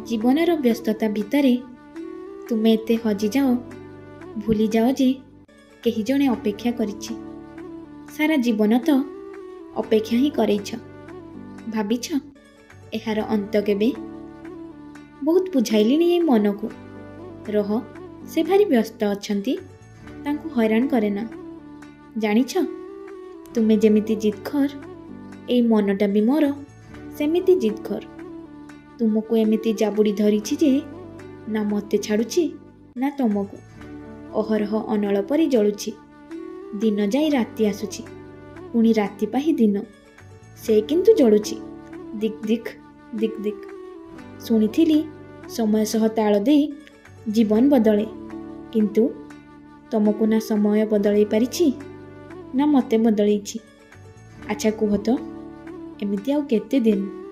ଜୀବନର ବ୍ୟସ୍ତତା ଭିତରେ ତୁମେ ଏତେ ହଜିଯାଅ, ଭୁଲିଯାଅ ଯେ କେହି ଜଣେ ଅପେକ୍ଷା କରିଛି। ସାରା ଜୀବନ ତ ଅପେକ୍ଷା ହିଁ କରେଇଛ। ଭାବିଛ ଏହାର ଅନ୍ତ କେବେ? ବହୁତ ବୁଝାଇଲିଣି ଏ ମନକୁ, ରହ, ସେ ଭାରି ବ୍ୟସ୍ତ ଅଛନ୍ତି, ତାଙ୍କୁ ହଇରାଣ କରେ ନା। ଜାଣିଛ, ତୁମେ ଯେମିତି ଜିଦଖୋର, ଏଇ ମନଟା ବି ମୋର ସେମିତି ଜିଦଖୋର। ତୁମକୁ ଏମିତି ଜାବୁଡ଼ି ଧରିଛି ଯେ ନା ମୋତେ ଛାଡ଼ୁଛି ନା ତମକୁ। ଅହରହ ଅନଳ ପରି ଜଳୁଛି। ଦିନ ଯାଇ ରାତି ଆସୁଛି, ପୁଣି ରାତି ପାହି ଦିନ, ସେ କିନ୍ତୁ ଜଳୁଛି। ଦିକ୍ ଦିକ୍ ଦିକ୍ ଦିକ୍। ଶୁଣିଥିଲି ସମୟ ସହ ତାଳ ଦେଇ ଜୀବନ ବଦଳେ, କିନ୍ତୁ ତମକୁ ନା ସମୟ ବଦଳେଇ ପାରିଛି ନା ମୋତେ ବଦଳେଇଛି। ଆଚ୍ଛା କୁହ ତ, ଏମିତି ଆଉ କେତେ ଦିନ?